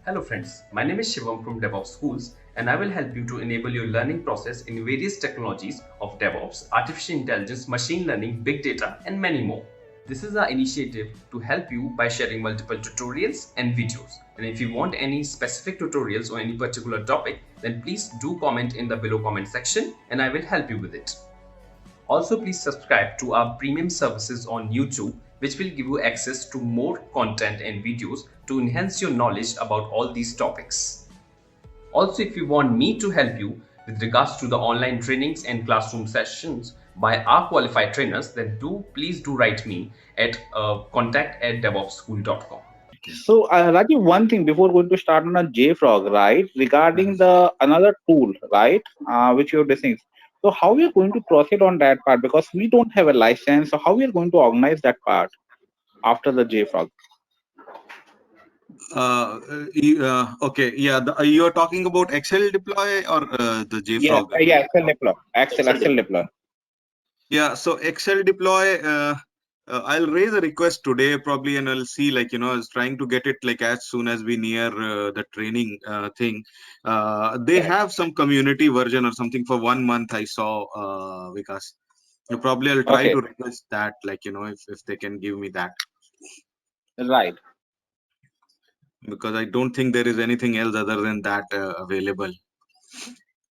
Hello friends, my name is Shivam from DevOps Schools and I will help you to enable your learning process in various technologies of DevOps, artificial intelligence, machine learning, big data and many more. This is our initiative to help you by sharing multiple tutorials and videos. And if you want any specific tutorials on any particular topic, then please do comment in the below comment section and I will help you with it. Also, please subscribe to our premium services on YouTube, which will give you access to more content and videos to enhance your knowledge about all these topics. Also, if you want me to help you with regards to the online trainings and classroom sessions by our qualified trainers, then please do write me at contact@devopsschool.com. So, Rajiv, one thing before going to start on a JFrog, right? Regarding the another tool, right? Which you're discussing. So, how we are going to proceed on that part because we don't have a license. So, how we are going to organize that part after the JFrog? Okay, yeah. You are talking about Excel deploy or the Yes, JFrog? yeah, Excel deploy, Excel Excel deploy. deploy. Yeah. So Excel deploy. I'll raise a request today probably, and I'll see. I was trying to get it like as soon as we near the training thing. They Right. have some community version or something for 1 month. I saw Vikas. Probably I'll try Okay, to request that. If they can give me that, right. because I don't think there is anything else other than that available.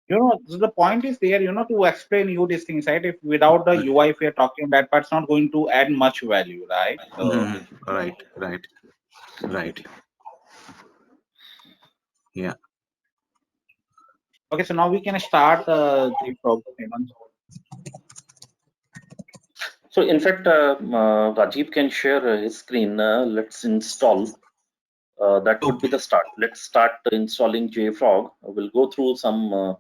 So the point is there, to explain you these things, right? If without the UI, if we are talking that part's not going to add much value, right? So, Mhm. Right, right, right. Yeah. okay, so now we can start JFrog payment. So in fact, Rajiv can share his screen. Let's install. That would be Okay. the start. Let's start installing JFrog. We'll go through some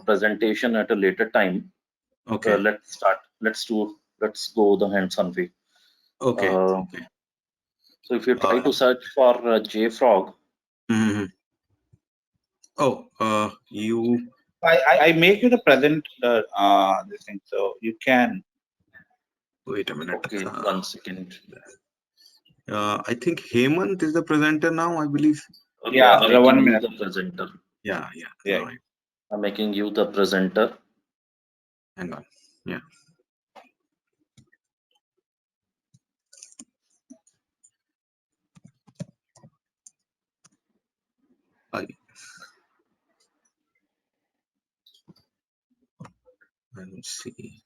presentation at a later time. Okay. Let's start. Let's go the hands-on way. Okay. Uh, Okay. so if you try Uh, to search for JFrog, mhm. Oh, you. I make you the present this thing, so you can. Wait a minute. okay, 1 second. I think Hemant is the presenter now, I believe. Okay, Yeah, I'm the making 1 minute. you the presenter. Yeah, yeah. Yeah. All right. I'm making you the presenter. Hang on. Yeah. I, let me see.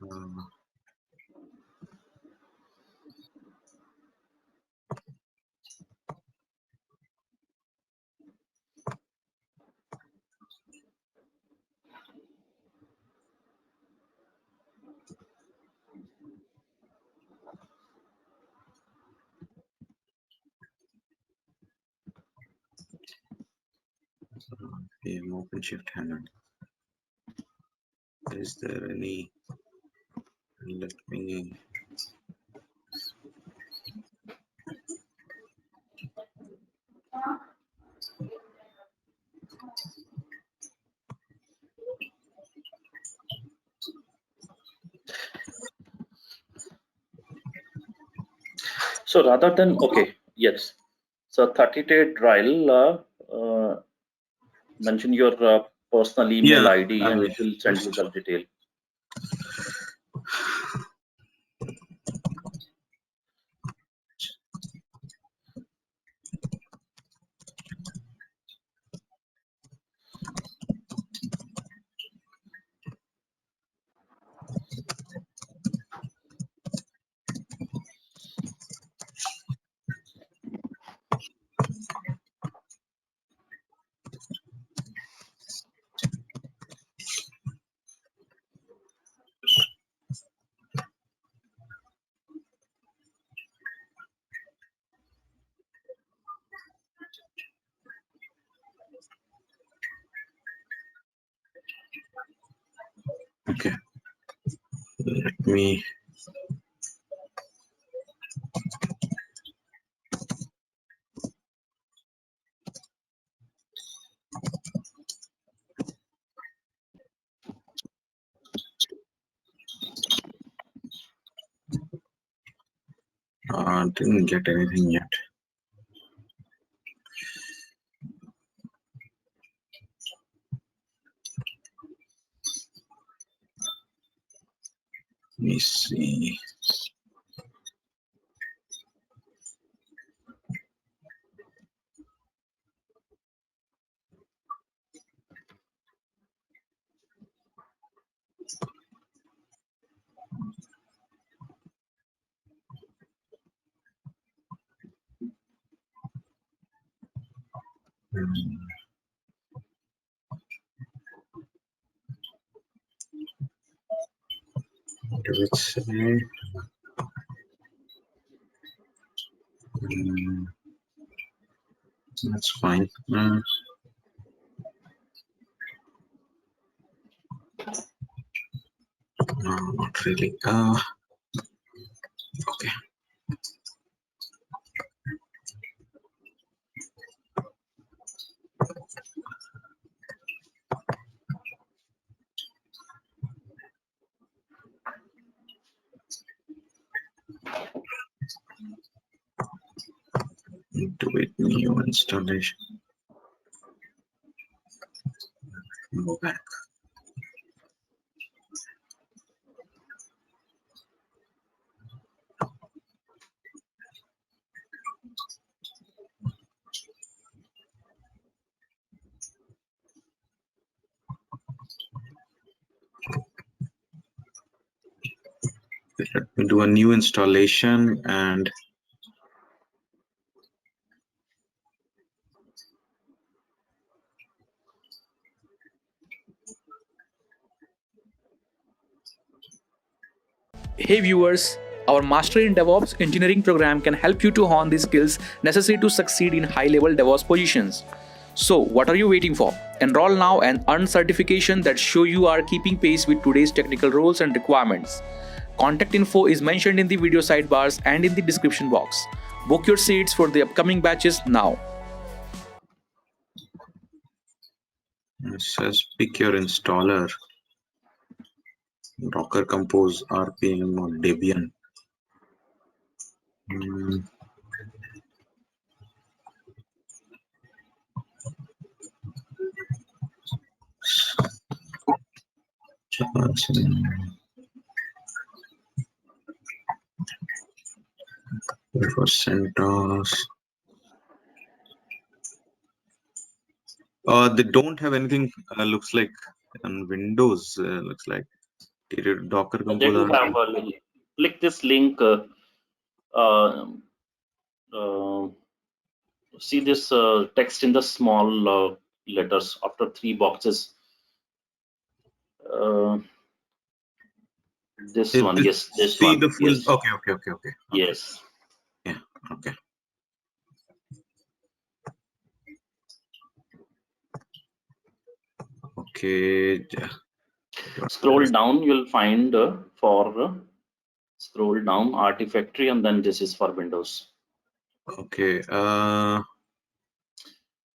Uh, OpenShift. Hang on. Is there any? Let me. So rather than, okay, yes. So 30-day trial, mention your personal email Yeah. ID and I'll it will send you just. the detail. Okay. Let me. Didn't get anything yet. Let me see. What does it say? That's fine. No, not really. Okay. Do it new installation. Go back. Let me do a new installation and Hey viewers, our Master in DevOps engineering program can help you to hone the skills necessary to succeed in high-level DevOps positions. So, what are you waiting for? Enroll now and earn certification that show you are keeping pace with today's technical roles and requirements. Contact info is mentioned in the video sidebars and in the description box. Book your seats for the upcoming batches now. it says pick your installer. Docker Compose, RPM, or Debian. For CentOS. They don't have anything. Looks like on Windows. Looks like Docker They Compose. do have a link. Click this link. See this text in the small letters after 3 boxes. This one, yes, this see one. the full. Yes. Okay. Yes. Yeah. Okay. Okay. Scroll down, you'll find scroll down Artifactory, and then this is for Windows. Okay.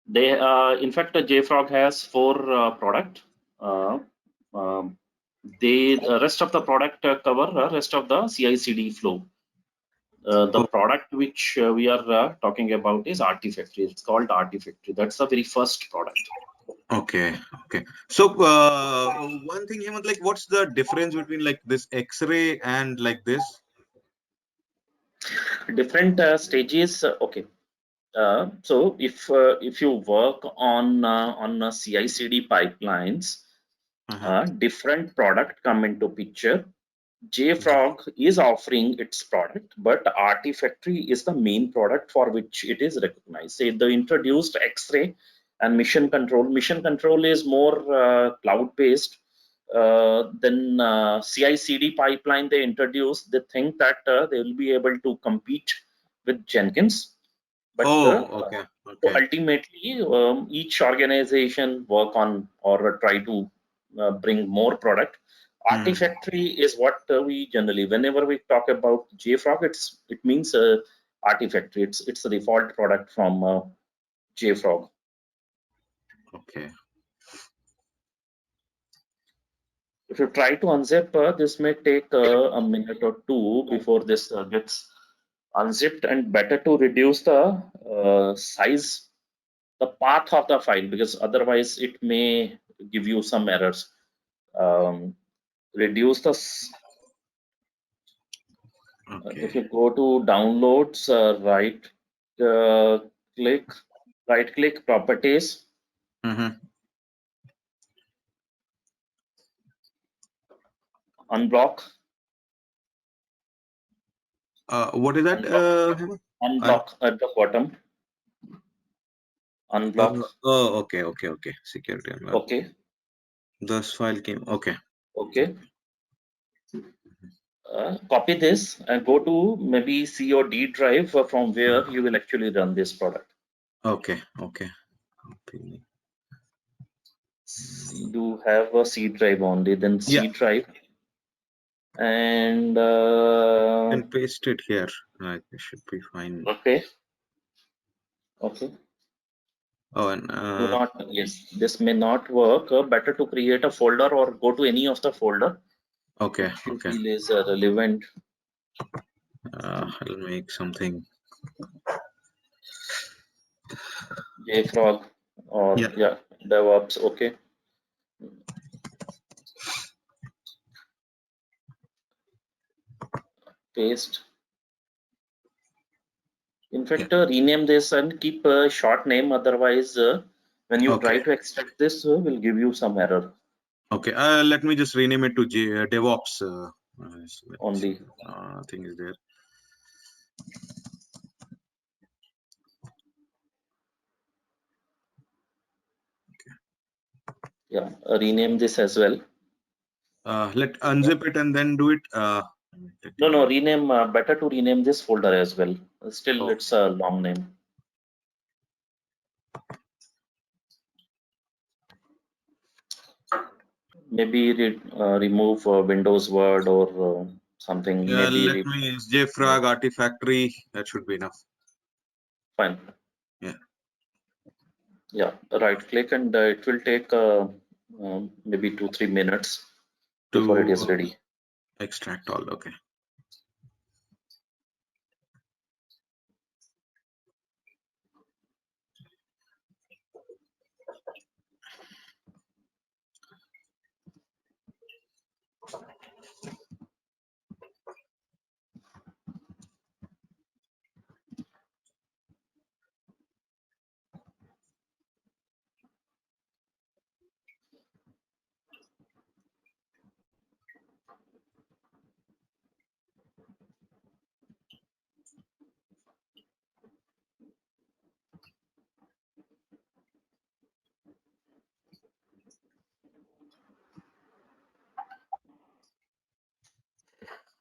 They in fact JFrog has 4 product. The rest of the product cover rest of the CI/CD flow. The product which we are talking about is Artifactory. It's called Artifactory. That's the very first product. Okay. So one thing, Hemant, like, what's the difference between like this X-ray and like this? Different stages. Okay. So if you work on CI/CD pipelines, different product come into picture. JFrog is offering its product, but Artifactory is the main product for which it is recognized. Say they introduced X-ray and Mission Control. Mission Control is more cloud-based. Then CI/CD pipeline they introduced. They think that they will be able to compete with Jenkins. But ultimately, each organization work on or try to bring more product. Artifactory is what we generally, whenever we talk about JFrog, it means Artifactory. It's the default product from JFrog. Okay. If you try to unzip, this may take a minute or two before this gets unzipped, and better to reduce the size, the path of the file, because otherwise it may give you some errors. Reduce the Okay. if you go to downloads, right click properties, unblock, what is that? unblock at the bottom, unblock. Oh, okay. Security unlock. Okay, This file came. Okay. okay. Copy this and go to maybe C or D drive from where you will actually run this product. Okay. You have a C drive only, then C Yeah. drive, and paste it here. It should be fine. okay. Oh, and Do not, yes, this may not work. Better to create a folder or go to any of the folder. Okay. Which you feel is relevant. I'll make something. JFrog or Yeah. DevOps. Okay. Paste. In fact, rename this and keep a short name. Otherwise, when you try to extract this, will give you some error. Okay. Let me just rename it to DevOps. Only. Thing is there. Yeah. Rename this as well. Let unzip it and then do it. No. Rename. Better to rename this folder as well. Still, it's a long name. Maybe remove Windows Word or something. Maybe let me use JFrog Artifactory. That should be enough. Fine. Yeah. Right click and it will take maybe 2-3 minutes before it is ready. Extract all. Okay.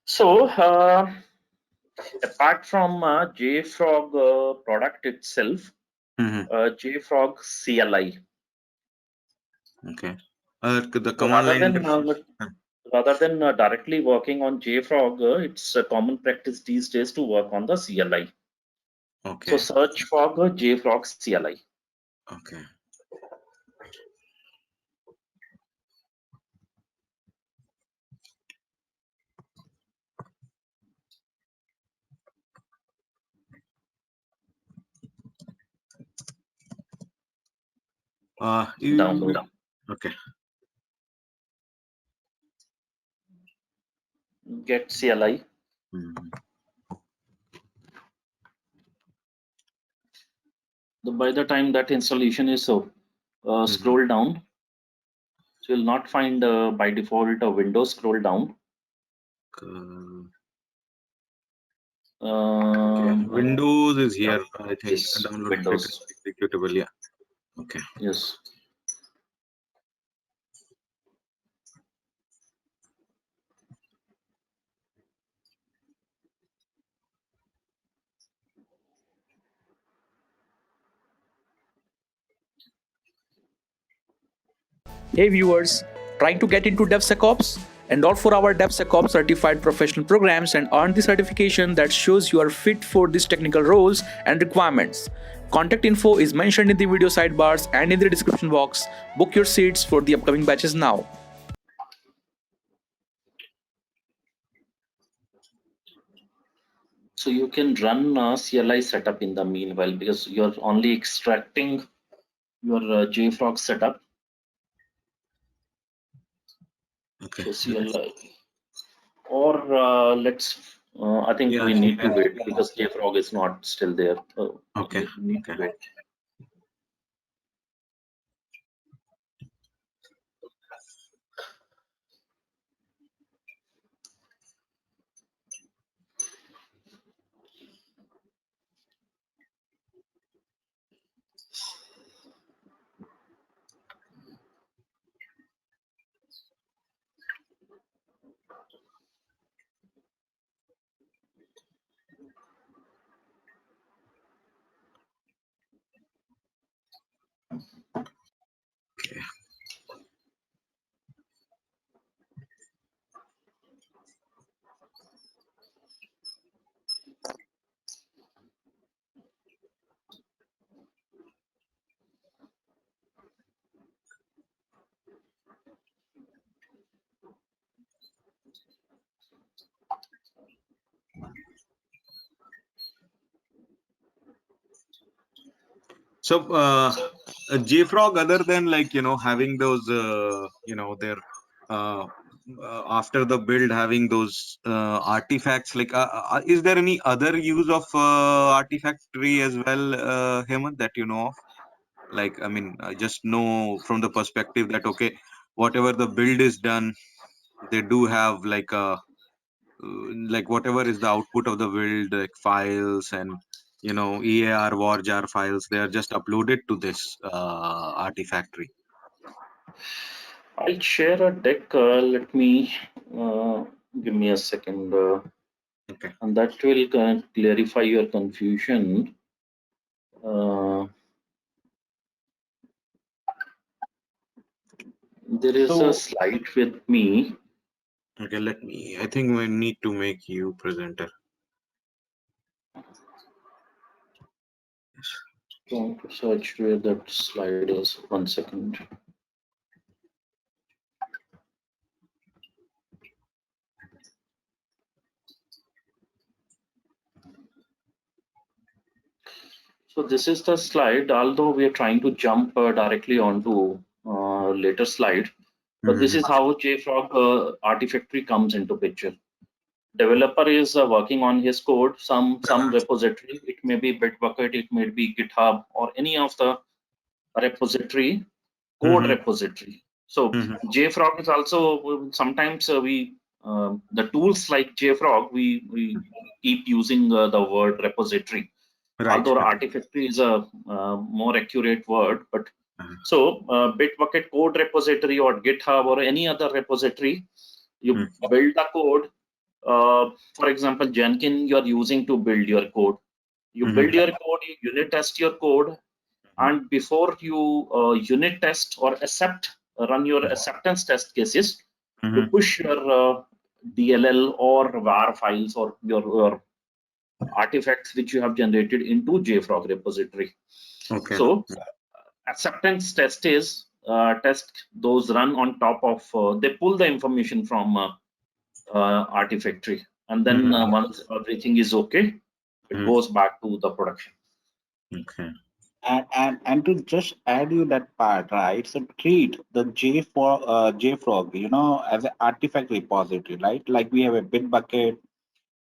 So apart from JFrog product itself, JFrog CLI. Okay. The command line. Rather than directly working on JFrog, it's a common practice these days to work on the CLI. Okay. So search for JFrog CLI. Okay. Download. Okay. Get CLI. By the time that installation is scroll down, so you'll not find by default a Windows. Scroll down. Windows is here. I think yes, download Windows executable. Yeah. Okay. Yes. Hey viewers, trying to get into DevSecOps? Enroll for our DevSecOps certified professional programs and earn the certification that shows you are fit for these technical roles and requirements. Contact info is mentioned in the video sidebars and in the description box. Book your seats for the upcoming batches now. So you can run CLI setup in the meanwhile, because you're only extracting your JFrog setup. Okay. So CLI, or I think we need to wait because JFrog is not still there. Okay. We need to wait. So JFrog, other than having those their after the build having those artifacts, is there any other use of Artifactory as well, Hemant, that you know of? I mean, I just know from the perspective that okay, whatever the build is done, they do have like whatever is the output of the build, like files and EAR warjar files, they are just uploaded to this Artifactory. I'll share a deck. Let me give me a second. Okay. And that will clarify your confusion. There is a slide with me. Okay, I think we need to make you presenter. Trying to search where that slide is. 1 second. So this is the slide, although we are trying to jump directly onto later slide, but this is how JFrog Artifactory comes into picture. Developer is working on his code, some repository. It may be Bitbucket, it may be GitHub, or any of the repository, code repository. So JFrog is also sometimes the tools like JFrog we keep using the word repository. Right. Although Artifactory is a more accurate word, but so Bitbucket code repository or GitHub or any other repository, you build the code. For example, Jenkins you're using to build your code. You build your code, you unit test your code, and before you unit test or run your acceptance test cases, you push your DLL or var files or your artifacts which you have generated into JFrog repository. Okay. So acceptance test is test those run on top of they pull the information from Artifactory, and then once everything is okay, it goes back to the production. Okay. And to just add you that part, right? So treat the JFrog, as an artifact repository, right? Like we have a Bitbucket,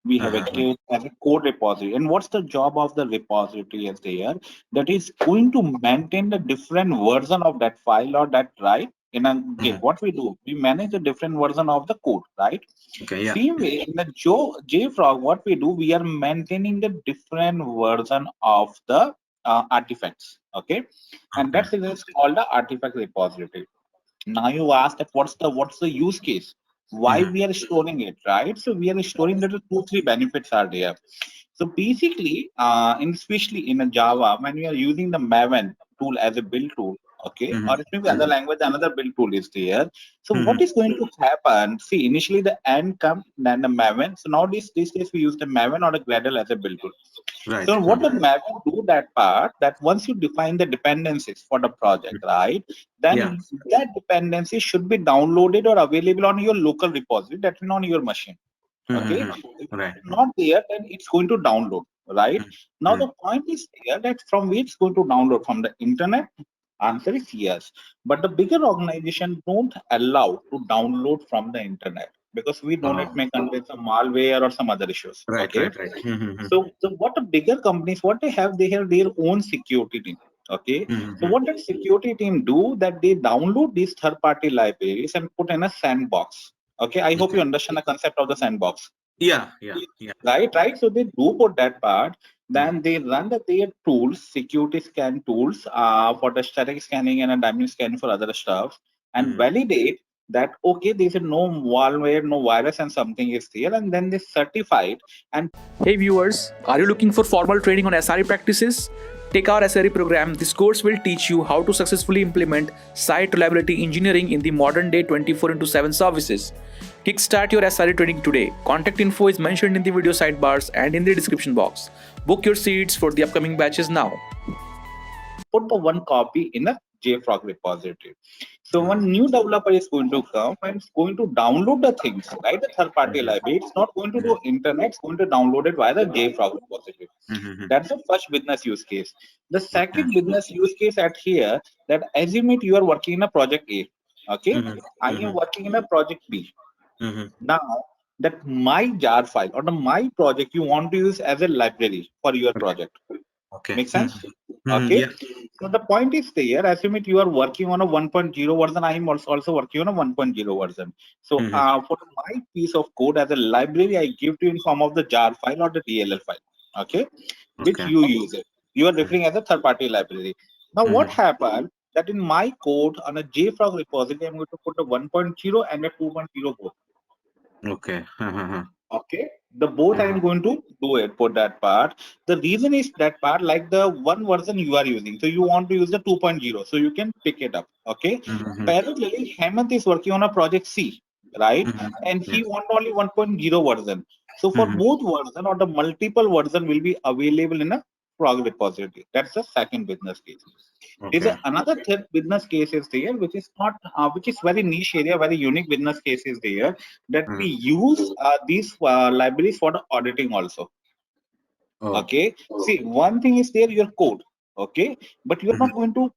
we have a Git as a code repository. And what's the job of the repository as there? That is going to maintain the different version of that file or that, right? In a Git, what we do, we manage a different version of the code, right? Okay, yeah. Same way in the JFrog, what we do, we are maintaining the different version of the artifacts, okay? And that is called the artifact repository. Now you ask that what's the use case? Why we are storing it, right? So we are storing that 2-3 benefits are there. So basically, especially in a Java, when we are using the Maven tool as a build tool, Okay, Mhm. or it may be other language, another build tool is there. So Mhm. what is going to happen? See, initially the end come, then the Maven. So now these days we use the Maven or the Gradle as a build tool. Right. So what the Maven do that part, that once you define the dependencies for the project, right? Then Yeah. that dependency should be downloaded or available on your local repository, that is on your machine. Okay, Mhm. if Right. it's not there, then it's going to download, right? Now Mhm. the point is here that from where it's going to download, from the internet. Answer is yes, but the bigger organization don't allow to download from the internet because we know it Oh. may contain some malware or some other issues. Right. Okay, Right. Right. Mhm. so what the bigger companies, what they have their own security team. Okay, so Mhm. what that security team do, that they download these third-party libraries and put in a sandbox. Okay, I hope you understand the concept of the sandbox. Yeah. Yeah. Yeah. Right. So they do put that part. Then they run their tools, security scan tools, for the static scanning and a diamond scanning for other stuff, and Mhm. validate that okay, there is no malware, no virus, and something is there, and then they certify it. And Hey viewers, are you looking for formal training on SRE practices? Take our SRE program. This course will teach you how to successfully implement site reliability engineering in the modern day 24/7 services. Kickstart your SRE training today. Contact info is mentioned in the video sidebars and in the description box. Book your seats for the upcoming batches now. put the one copy in a JFrog repository. So one new developer is going to come and it's going to download the things, right? The third-party library. It's not going to do internet, it's going to download it via the JFrog repository. Mhm. That's the first business use case. The Okay. second business use case at here, that assume you are working in a project A. Okay, Mhm. I am working in a project B. Mhm. Now that my jar file or the my project you want to use as a library for your Right. project. Okay. Make sense? Mhm. Okay. Yeah. So the point is there, assume it you are working on a 1.0 version. I am also working on a 1.0 version. So Mhm. for my piece of code as a library, I give to you in form of the jar file or the DLL file. Okay, which Okay. you use it. You are referring as a third party library. Now what Mhm. happened that in my code on a JFrog repository, I'm going to put a 1.0 and a 2.0 both. Okay. Uh-huh. Okay, the both I am going to do it for that part. The reason is that part, like the one version you are using, so you want to use the 2.0, so you can pick it up. Okay, Mhm. parallelly Hemant is working on a project C, right? Mhm. And Yeah. he want only 1.0 version. So for Mhm. both version or the multiple version will be available in a Frog repository. That's the second business case. There's Okay. another third business case is there, which is not, which is very niche area, very unique business case is there, that we Mhm. use these libraries for the auditing also. Oh. Okay, see, one thing is there your code. Okay, but you're Mhm. not going to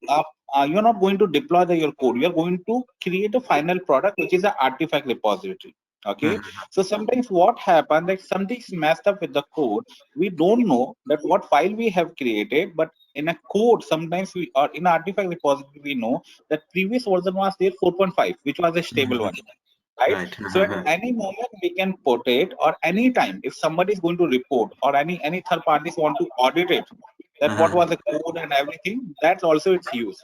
you're not going to deploy your code. You're going to create a final product, which is an artifact repository. Okay, Mhm. so sometimes what happens, like something's messed up with the code, we don't know that what file we have created, but in a code sometimes we, or in artifact repository we know that previous version was there 4.5, which was a stable Mhm. one, right? Right. So at Uh-huh. any moment we can put it, or any time if somebody is going to report or any third parties want to audit it, that what Uh-huh. was the code and everything, that's also its use,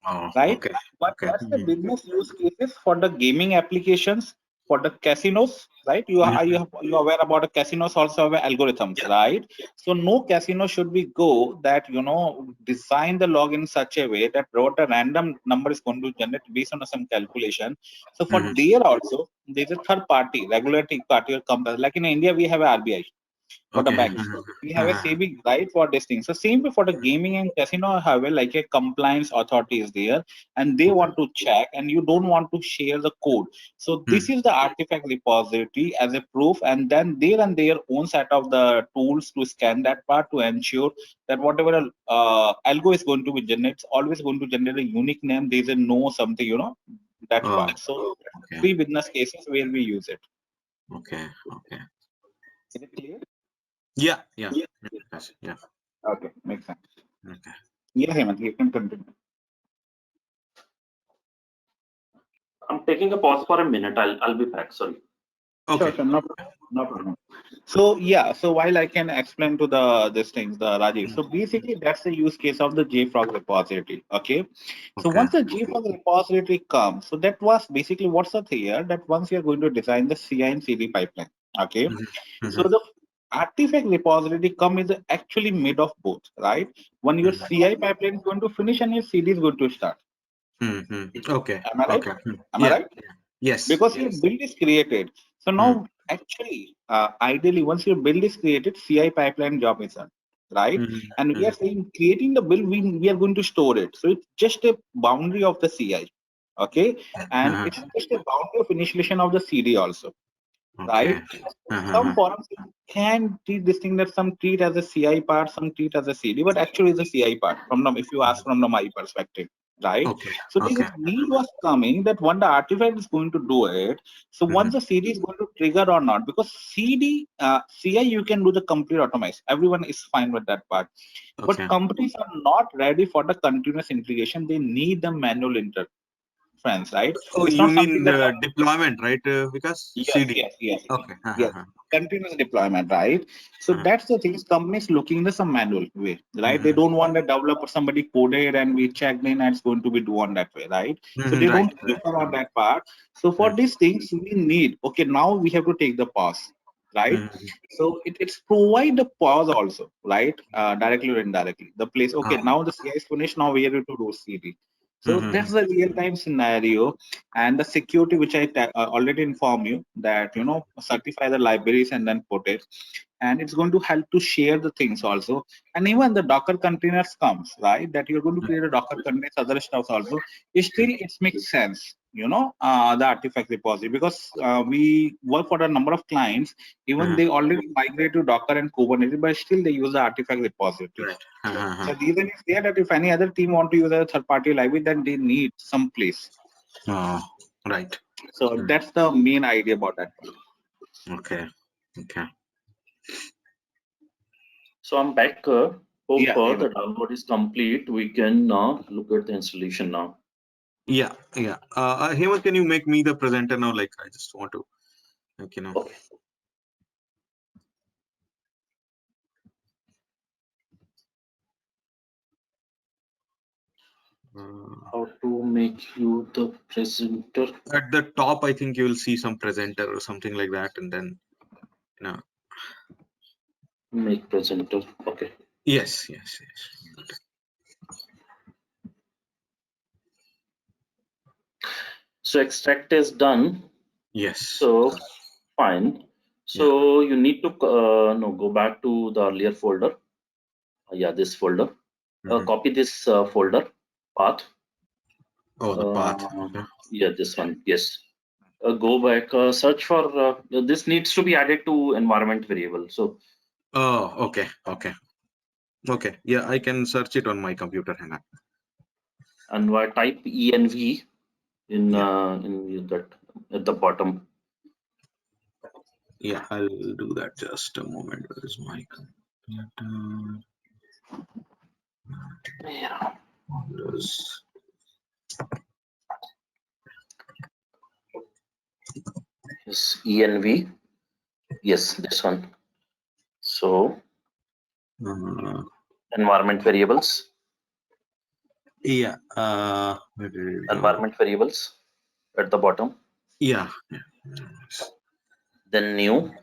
Oh. right? Okay. But Okay. that's the Mhm. business use cases for the gaming applications, for the casinos, right? Mhm. You are aware about the casinos also have algorithms, Yeah. right? So no casino should be go that design the log in such a way that what a random number is going to generate based on some calculation. So for Mhm. there also there's a third party, regulatory party or company. Like in India we have a RBI for the Okay. banks. We have a Uh-huh. SEBI, right, for this thing. So same way for the gaming and casino have a, like a compliance authority is there, and they Okay. want to check, and you don't want to share the code. So this Mhm. is the artifact repository as a proof, and then they run their own set of the tools to scan that part to ensure that whatever algo is going to be generated, it's always going to generate a unique name. There's a no something, that Oh. part. So Okay. three business cases where we use it. Okay. Okay. Is it clear? Yeah. Yeah. Yes. Yeah. Okay, makes sense. Okay. Yeah, Hemant, you can continue. I'm taking a pause for a minute. I'll be back. Sorry. Sure, Okay. sure, no problem. So yeah, so while I can explain to the these things, the Rajiv. So basically, that's the use case of the JFrog repository. Okay, so Okay. once the JFrog repository comes, so that was basically what's the here that once you're going to design the CI and CD pipeline. Okay, Mhm. so Mhm. the artifact repository come is actually made of both, right? When your Mhm. CI pipeline is going to finish and your CD is going to start. Okay. Am I right? Okay. Am I Yeah. right? Yes. Because your Yes. build is created. So Hmm. now, actually, ideally, once your build is created, CI pipeline job is done, right? And we are saying creating the build, we are going to store it. So it's just a boundary of the CI, okay? And it's just a boundary of initialization of the CD also, right? Okay. Some forums can treat this thing that some treat as a CI part, some treat as a CD, but actually it's a CI part from the, if you ask from the my perspective, right? Okay. So this Okay. need was coming that when the artifact is going to do it, so once the CD is going to trigger or not, because CD, CI you can do the complete automation. Everyone is fine with that part. But Okay. companies are not ready for the continuous integration. They need the manual interference, right? Oh, It's you not something mean that deployment, right? Because yes, CD. yes, yes, Okay. yes. Continuous deployment, right? So that's the thing is companies looking the some manual way, right? They don't want a developer, somebody coded and we checked in and it's going to be done that way, right? So they Right. don't prefer on that part. So for these things, we need, okay, now we have to take the pause, right? So it's provide the pause also, right? Directly or indirectly. The place, okay, now the CI is finished, now we are going to do CD. So that's the real-time scenario, and the security which I already inform you that certify the libraries and then put it, and it's going to help to share the things also. And even the Docker containers comes, right, that you're going to create a Docker containers, other stuff also. Still it makes sense, the artifact repository, because we work for a number of clients, even they already migrate to Docker and Kubernetes, but still they use the artifact repository. Right. The reason is there that if any other team want to use a third-party library, then they need some place. Right. So that's the main idea about that. Okay. Okay. So I'm back. Hope Yeah, the download is complete. We can look at the installation now. Yeah. Yeah. Hemant, can you make me the presenter now? Like, I just want to, Okay. How to make you the presenter? At the top, I think you will see some presenter or something like that, and then, Make presenter. Okay. Yes. So extract is done. Yes. So fine. So you need to go back to the earlier folder. Yeah, this folder. Copy this folder path. Oh, the path. Yeah, this one. Yes. Go back. Search for this needs to be added to environment variable. So. Oh, okay. Okay. Yeah, I can search it on my computer. Hang on. And type env in that at the bottom. Yeah, I'll do that. Just a moment. Where is my computer? Yeah. Yes, env. Yes, this one. So environment variables. Yeah. Environment variables at the bottom. Yeah. Then new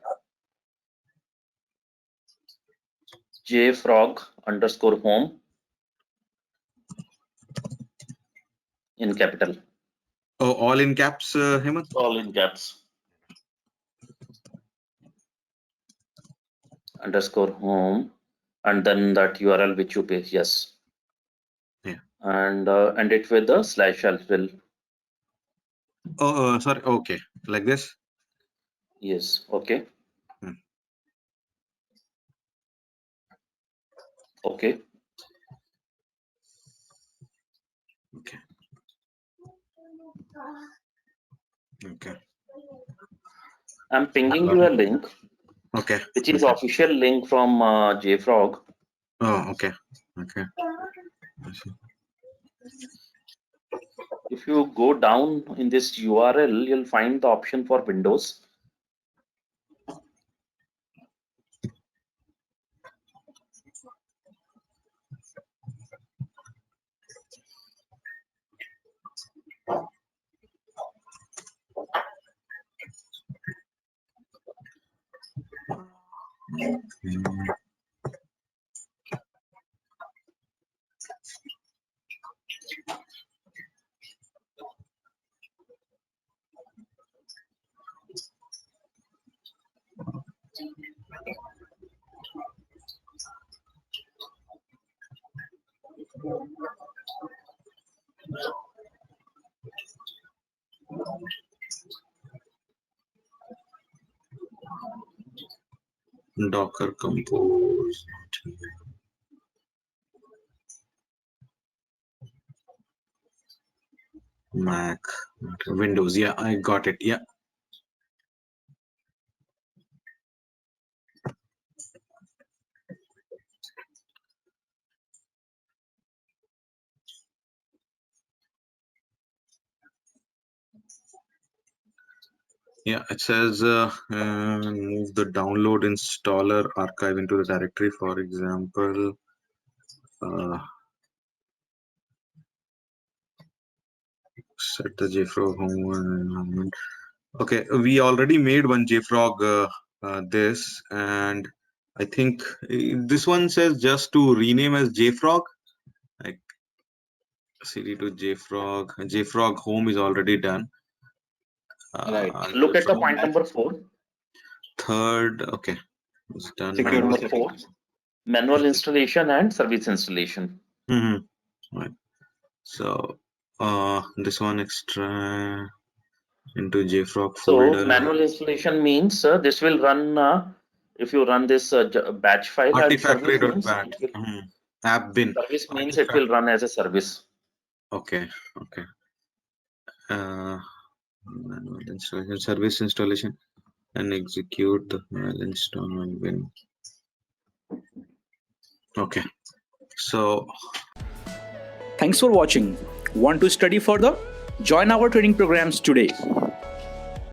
jfrog_home in capital. Oh, all in caps, Hemant? All in caps. _home, and then that URL which you paste. Yes. Yeah. And end it with the /l. Oh, sorry. Okay, like this. Yes. Okay. Okay. Okay. I'm pinging you a link. Okay. Which is official link from JFrog. Oh, okay. If you go down in this URL, you'll find the option for Windows. Docker Compose. Mac, Windows. Yeah, I got it. Yeah. Yeah, it says move the download installer archive into the directory. For example, set the JFrog home environment. Okay, we already made one JFrog this, and I think this one says just to rename as JFrog. Like cd to JFrog home is already done. Right. Look at the point number 4. Third, okay, it's done. Security Number settings. 4, manual installation and service installation. Right. So this one extra into JFrog folder. So manual installation means this will run if you run this batch file. Artifactory.bat. App bin. Service means it will run as a service. Okay. Manual installation, service installation, and execute the manual install bin. Okay. So Thanks for watching. Want to study further? Join our training programs today.